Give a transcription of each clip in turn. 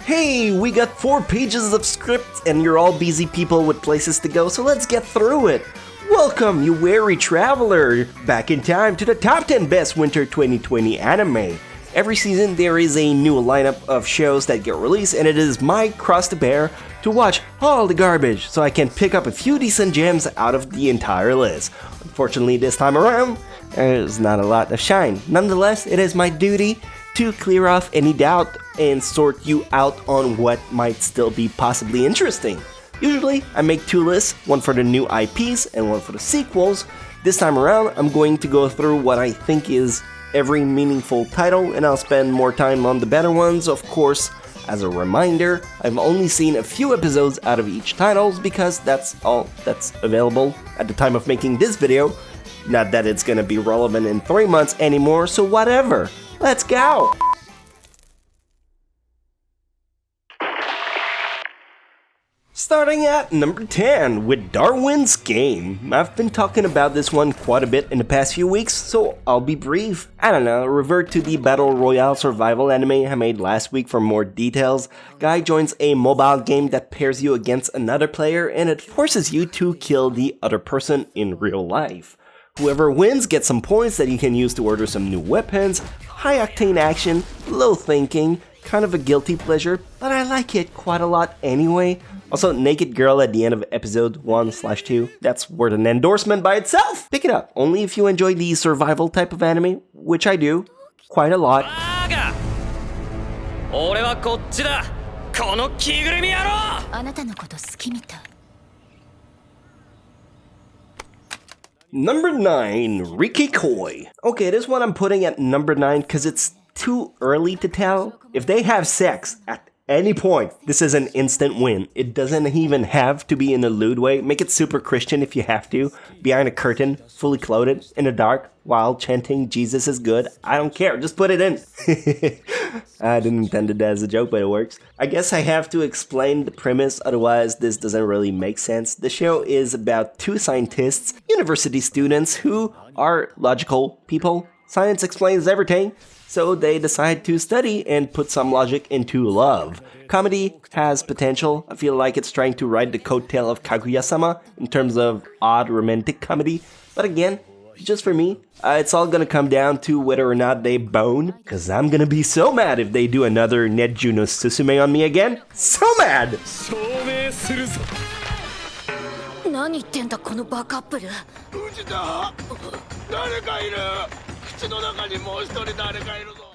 Hey, we got 4 pages of script and you're all busy people with places to go, so let's get through it. Welcome, you weary traveler, back in time to the top 10 best winter 2020 anime. Every season there is a new lineup of shows that get released, and it is my cross to bear to watch all the garbage so I can pick up a few decent gems out of the entire list. Unfortunately, this time around, there's not a lot of shine. Nonetheless, it is my duty to clear off any doubt and sort you out on what might still be possibly interesting. Usually, I make 2 lists, one for the new IPs and one for the sequels. This time around, I'm going to go through what I think is every meaningful title, and I'll spend more time on the better ones. Of course, as a reminder, I've only seen a few episodes out of each titles because that's all that's available at the time of making this video. Not that it's gonna be relevant in 3 months anymore, so whatever. Let's go! Starting at number 10 with Darwins Game. I've been talking about this one quite a bit in the past few weeks, so I'll be brief. I don't know, revert to the Battle Royale survival anime I made last week for more details. Guy joins a mobile game that pairs you against another player and it forces you to kill the other person in real life. Whoever wins gets some points that you can use to order some new weapons, high octane action, low thinking, kind of a guilty pleasure, but I like it quite a lot anyway. Also, naked girl at the end of episode 1/2, that's worth an endorsement by itself! Pick it up, only if you enjoy the survival type of anime, which I do, quite a lot. Number 9, Rikki Koi. Okay, this one I'm putting at number 9 because it's too early to tell. If they have sex at any point, this is an instant win. It doesn't even have to be in a lewd way. Make it super Christian if you have to. Behind a curtain, fully clothed, in the dark, while chanting Jesus is good. I don't care, just put it in. I didn't intend it as a joke, but it works. I guess I have to explain the premise, otherwise this doesn't really make sense. The show is about 2 scientists, university students, who are logical people. Science explains everything. So they decide to study and put some logic into love. Comedy has potential. I feel like it's trying to ride the coattail of Kaguya-sama in terms of odd romantic comedy. But again, just for me, it's all gonna come down to whether or not they bone. Cause I'm gonna be so mad if they do another Neju no Susume on me again. So mad!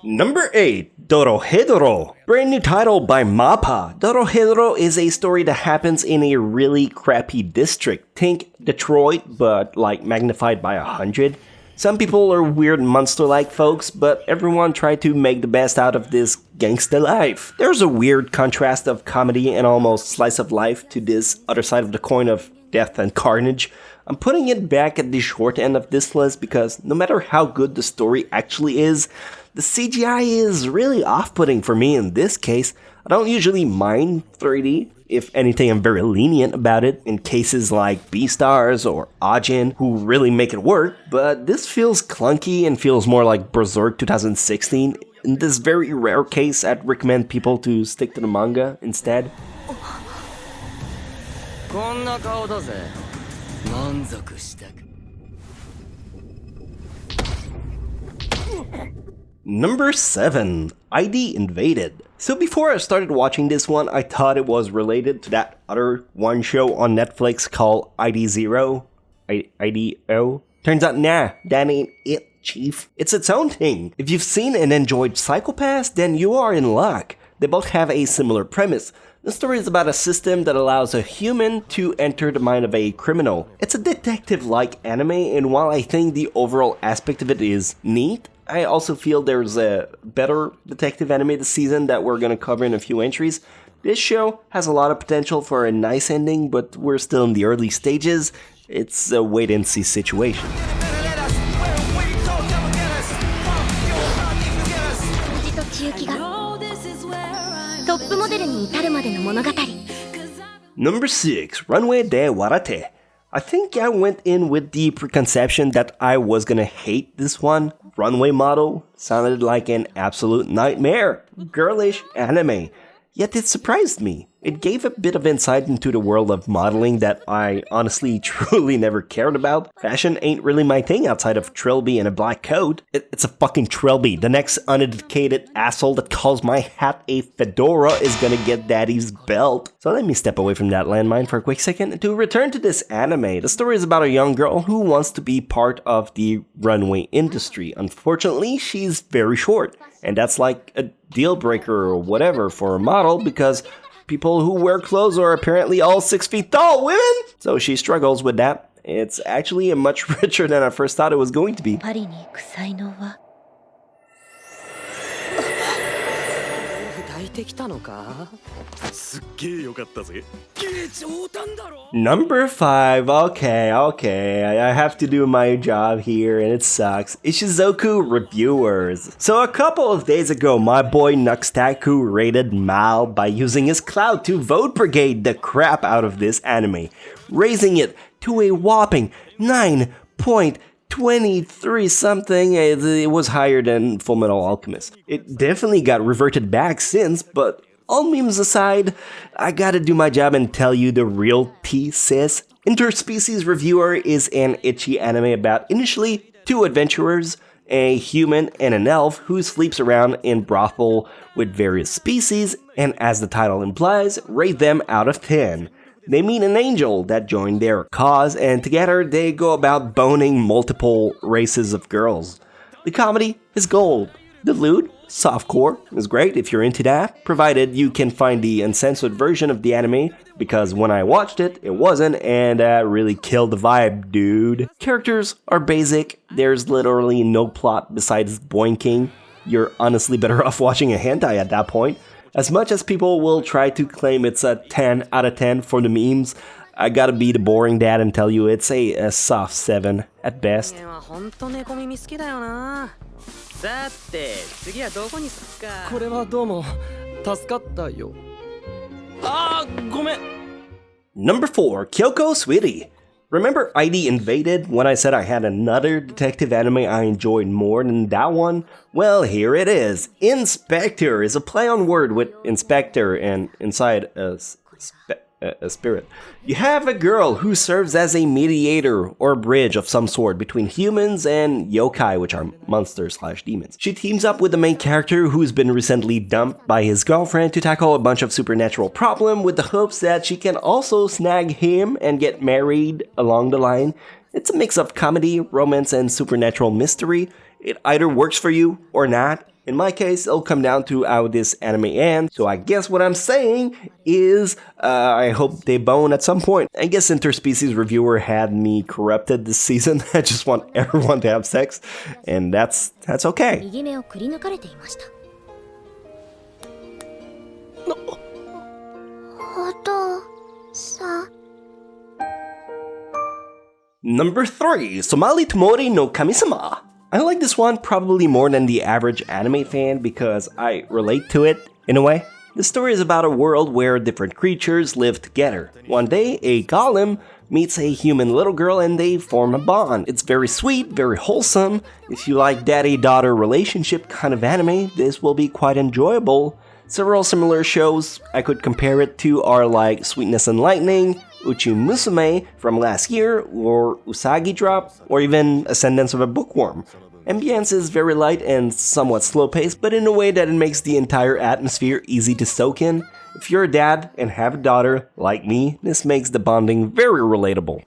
Number 8, Doro. Brand new title by MAPPA. Doro is a story that happens in a really crappy district. Think Detroit, but like magnified by 100. Some people are weird monster-like folks, but everyone tried to make the best out of this gangsta life. There's a weird contrast of comedy and almost slice of life to this other side of the coin of death and carnage. I'm putting it back at the short end of this list because no matter how good the story actually is, the CGI is really off-putting for me in this case. I don't usually mind 3D. If anything, I'm very lenient about it in cases like Beastars or Ajin, who really make it work, but this feels clunky and feels more like Berserk 2016. In this very rare case, I'd recommend people to stick to the manga instead. Number 7, ID Invaded. So before I started watching this one, I thought it was related to that other one show on Netflix called ID0. IDO. Turns out, nah, that ain't it, chief. It's its own thing. If you've seen and enjoyed Psycho-Pass, then you are in luck. They both have a similar premise. The story is about a system that allows a human to enter the mind of a criminal. It's a detective-like anime, and while I think the overall aspect of it is neat, I also feel there's a better detective anime this season that we're gonna cover in a few entries. This show has a lot of potential for a nice ending, but we're still in the early stages. It's a wait-and-see situation. Number 6, Runway de Warate. I think I went in with the preconception that I was gonna hate this one. Runway model sounded like an absolute nightmare. Girlish anime. yet it surprised me. It gave a bit of insight into the world of modeling that I honestly truly never cared about. Fashion ain't really my thing outside of Trilby and a black coat. It's a fucking Trilby. The next uneducated asshole that calls my hat a fedora is gonna get daddy's belt. So let me step away from that landmine for a quick second to return to this anime. The story is about a young girl who wants to be part of the runway industry. Unfortunately, she's very short, and that's like a deal breaker or whatever for a model because people who wear clothes are apparently all 6 feet tall women. So she struggles with that. It's actually much richer than I first thought it was going to be. Number 5, okay, I have to do my job here and it sucks. Ishizoku Reviewers. So a couple of days ago, my boy Nuxtaku rated Mal by using his clout to vote brigade the crap out of this anime, raising it to a whopping 9.23 something. It was higher than Fullmetal Alchemist. It definitely got reverted back since, but all memes aside, I gotta do my job and tell you the real tea, sis. Interspecies Reviewer is an ecchi anime about initially 2 adventurers, a human and an elf who sleeps around in brothel with various species, and as the title implies, rate them out of 10. They meet an angel that joined their cause, and together they go about boning multiple races of girls. The comedy is gold. The lewd, softcore, is great if you're into that, provided you can find the uncensored version of the anime, because when I watched it, it wasn't, and that really killed the vibe, dude. Characters are basic, there's literally no plot besides boinking. You're honestly better off watching a hentai at that point. As much as people will try to claim it's a 10 out of 10 for the memes, I gotta be the boring dad and tell you it's a soft 7 at best. Number 4, Kyoko Sweetie. Remember ID Invaded when I said I had another detective anime I enjoyed more than that one? Well, here it is. Inspector is a play on word with inspector and inside a spirit. You have a girl who serves as a mediator or bridge of some sort between humans and yokai, which are monsters/demons. She teams up with the main character who's been recently dumped by his girlfriend to tackle a bunch of supernatural problem with the hopes that she can also snag him and get married along the line. It's a mix of comedy, romance, and supernatural mystery. It either works for you or not. In my case, it'll come down to how this anime ends, so I guess what I'm saying is, I hope they bone at some point. I guess Interspecies Reviewer had me corrupted this season. I just want everyone to have sex, and that's okay. Number 3, Somali Tamale no Kami-sama. I like this one probably more than the average anime fan because I relate to it, in a way. The story is about a world where different creatures live together. One day, a golem meets a human little girl and they form a bond. It's very sweet, very wholesome. If you like daddy-daughter relationship kind of anime, this will be quite enjoyable. Several similar shows I could compare it to are like Sweetness and Lightning, Uchi Musume from last year, or Usagi Drop, or even Ascendance of a Bookworm. Ambience is very light and somewhat slow-paced, but in a way that it makes the entire atmosphere easy to soak in. If you're a dad and have a daughter, like me, this makes the bonding very relatable.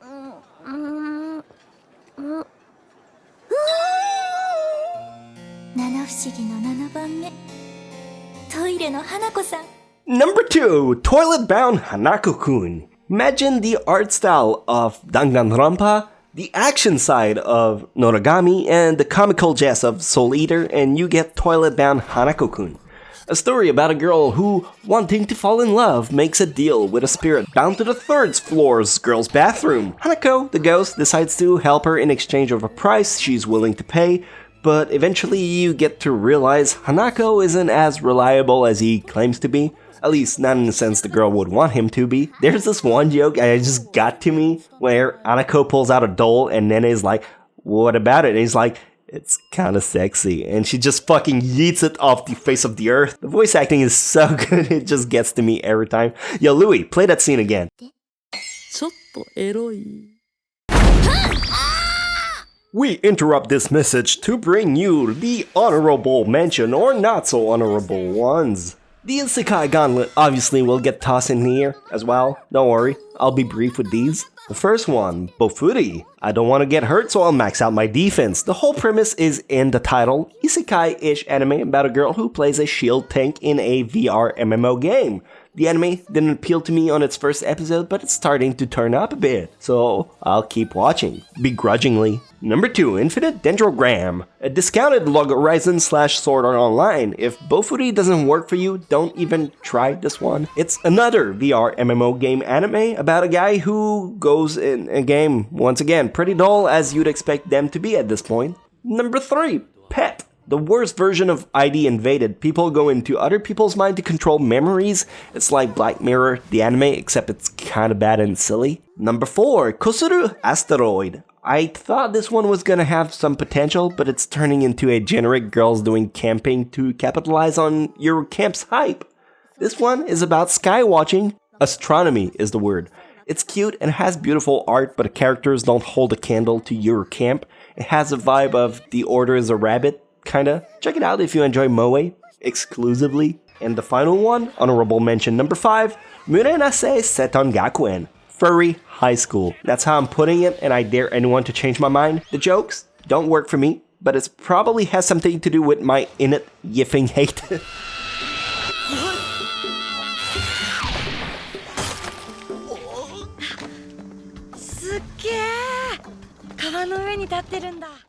Number 2, Toilet-Bound Hanako-kun. Imagine the art style of Danganronpa, the action side of Noragami, and the comical jest of Soul Eater, and you get Toilet-Bound Hanako-kun. A story about a girl who, wanting to fall in love, makes a deal with a spirit bound to the 3rd floor's girl's bathroom. Hanako, the ghost, decides to help her in exchange of a price she's willing to pay, but eventually you get to realize Hanako isn't as reliable as he claims to be. At least, not in the sense the girl would want him to be. There's this one joke that just got to me, where Hanako pulls out a doll and then is like, what about it? And he's like, It's kinda sexy, and she just fucking yeets it off the face of the earth. The voice acting is so good, it just gets to me every time. Yo, Louis, play that scene again. We interrupt this message to bring you the honorable mention or not so honorable ones. The Isekai Gauntlet obviously will get tossed in here as well. Don't worry, I'll be brief with these. The first one, Bofuri. I don't want to get hurt, so I'll max out my defense. The whole premise is in the title, isekai-ish anime about a girl who plays a shield tank in a VR MMO game. The anime didn't appeal to me on its first episode, but it's starting to turn up a bit, so I'll keep watching, begrudgingly. Number 2, Infinite Dendrogram. A discounted Log Horizon / Sword Art Online. If Bofuri doesn't work for you, don't even try this one. It's another VR MMO game anime about a guy who goes in a game, once again, pretty dull as you'd expect them to be at this point. Number 3, Pet. The worst version of ID Invaded. People go into other people's mind to control memories. It's like Black Mirror, the anime, except it's kinda bad and silly. Number 4, Kosuru Asteroid. I thought this one was gonna have some potential, but it's turning into a generic girls doing camping to capitalize on your camp's hype. This one is about sky watching. Astronomy is the word. It's cute and has beautiful art, but the characters don't hold a candle to your camp. It has a vibe of The Order is a Rabbit, kinda. Check it out if you enjoy moe exclusively. And the final one, honorable mention number 5, Murenase Seton Gakuen. Furry high school. That's how I'm putting it, and I dare anyone to change my mind. The jokes don't work for me, but it probably has something to do with my innate yiffing hate.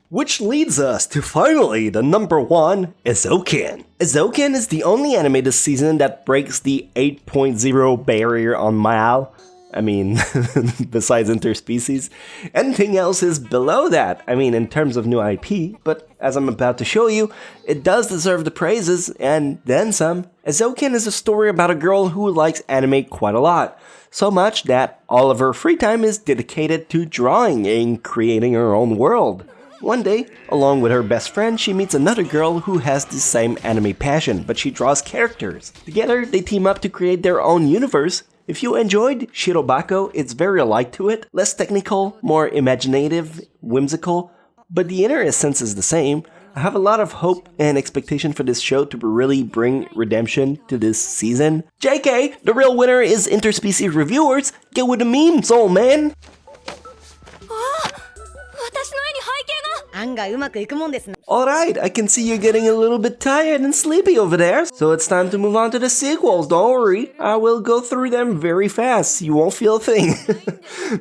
Which leads us to finally the number 1, Ezoken. Ezoken is the only anime this season that breaks the 8.0 barrier on Mal. I mean, besides Interspecies. Anything else is below that, I mean, in terms of new IP, but as I'm about to show you, it does deserve the praises, and then some. Ezoken is a story about a girl who likes anime quite a lot. So much that all of her free time is dedicated to drawing and creating her own world. One day, along with her best friend, she meets another girl who has the same anime passion, but she draws characters. Together, they team up to create their own universe. If you enjoyed Shirobako, it's very alike to it. Less technical, more imaginative, whimsical, but the inner essence is the same. I have a lot of hope and expectation for this show to really bring redemption to this season. JK, the real winner is Interspecies Reviewers. Get with the memes, old man. Alright, I can see you're getting a little bit tired and sleepy over there, so it's time to move on to the sequels. Don't worry, I will go through them very fast. You won't feel a thing.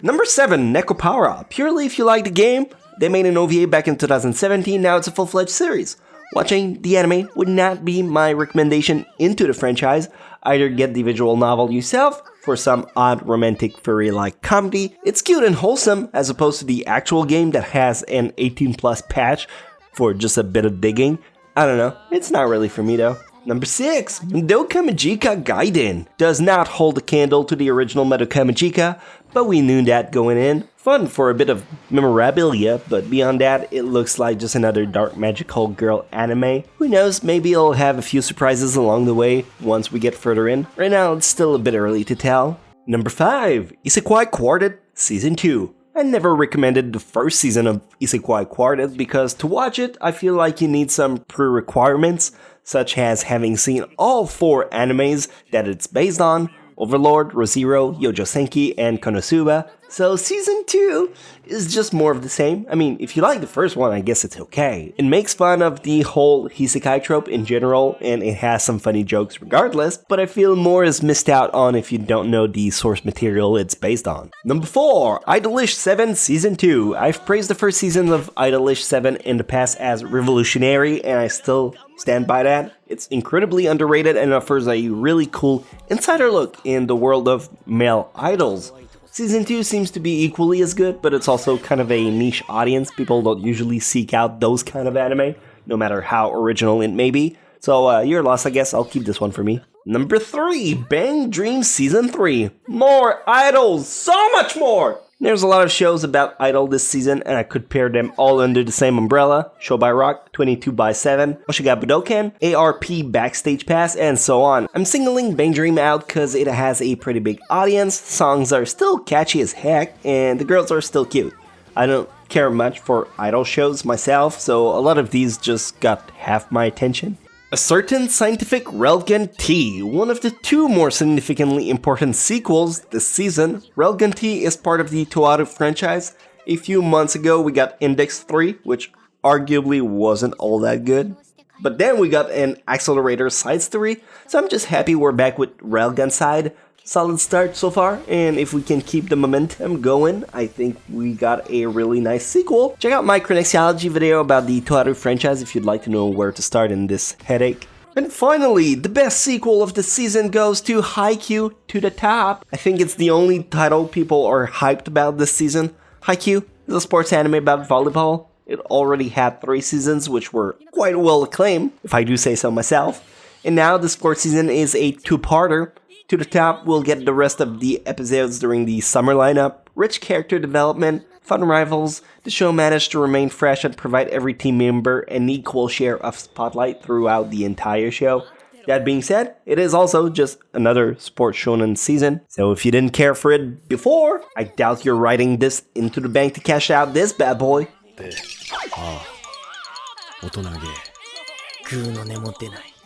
Number 7, Nekopara. Purely if you like the game. They made an OVA back in 2017, now it's a full-fledged series. Watching the anime would not be my recommendation into the franchise. Either get the visual novel yourself for some odd romantic furry-like comedy. It's cute and wholesome as opposed to the actual game that has an 18+ patch for just a bit of digging. I don't know, it's not really for me though. Number 6, Madoka Magica Gaiden. Does not hold a candle to the original Madoka Magica, but we knew that going in. Fun for a bit of memorabilia, but beyond that, it looks like just another dark magical girl anime. Who knows, maybe it'll have a few surprises along the way once we get further in. Right now, it's still a bit early to tell. Number 5, Isekai Quartet Season 2. I never recommended the first season of Isekai Quartet because to watch it, I feel like you need some pre-requirements, such as having seen all 4 animes that it's based on, Overlord, Re:Zero, Youjo Senki, and Konosuba. So season 2 is just more of the same. I mean, if you like the first one, I guess it's okay. It makes fun of the whole isekai trope in general, and it has some funny jokes regardless, but I feel more is missed out on if you don't know the source material it's based on. Number 4, Idolish 7 Season 2. I've praised the first season of Idolish 7 in the past as revolutionary, and I still stand by that. It's incredibly underrated and offers a really cool insider look in the world of male idols. Season 2 seems to be equally as good, but it's also kind of a niche audience. People don't usually seek out those kind of anime, no matter how original it may be. So, your loss, I guess. I'll keep this one for me. Number 3, Bang Dream Season 3. More idols! So much more! There's a lot of shows about Idol this season, and I could pair them all under the same umbrella: Show by Rock, 22x7, Oshiga Budokan, ARP Backstage Pass, and so on. I'm singling Bang Dream out because it has a pretty big audience, songs are still catchy as heck, and the girls are still cute. I don't care much for idol shows myself, so a lot of these just got half my attention. A Certain Scientific Relgan T, one of the two more significantly important sequels this season. Relgan T is part of the Toaru franchise. A few months ago we got Index 3, which arguably wasn't all that good. But then we got an Accelerator Sides 3, so I'm just happy we're back with Railgun Side. Solid start so far, and if we can keep the momentum going, I think we got a really nice sequel. Check out my Chronexiology video about the Toaru franchise if you'd like to know where to start in this headache. And finally, the best sequel of the season goes to Haikyuu to the top. I think it's the only title people are hyped about this season. Haikyuu is a sports anime about volleyball. It already had 3 seasons, which were quite well acclaimed, if I do say so myself. And now this 4th season is a 2-parter. To the top, we'll get the rest of the episodes during the summer lineup, rich character development, fun rivals. The show managed to remain fresh and provide every team member an equal share of spotlight throughout the entire show. That being said, it is also just another sports shonen season, so if you didn't care for it before, I doubt you're writing this into the bank to cash out this bad boy.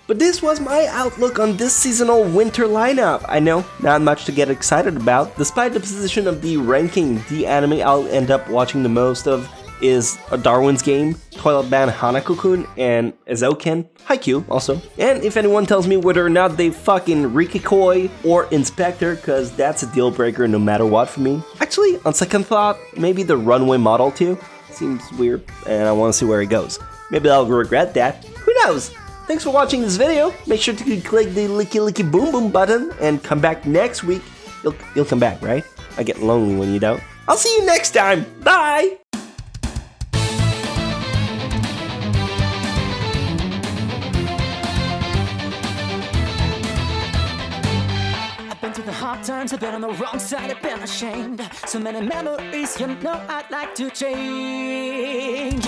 But this was my outlook on this seasonal winter lineup. I know, not much to get excited about. Despite the position of the ranking, the anime I'll end up watching the most of is a Darwin's Game, Toilet Ban Hana Cocoon, and Ezoken, Haikyuu also. And if anyone tells me whether or not they fucking Rikki Koi or Inspector, cause that's a deal breaker no matter what for me. Actually, on second thought, maybe the Runway model too. Seems weird, and I want to see where it goes. Maybe I'll regret that. Who knows? Thanks for watching this video. Make sure to click the licky boom boom button and come back next week. You'll come back, right? I get lonely when you don't. I'll see you next time. Bye! I've been through the hard times, I've been on the wrong side, I've been ashamed. So many memories, you know I'd like to change.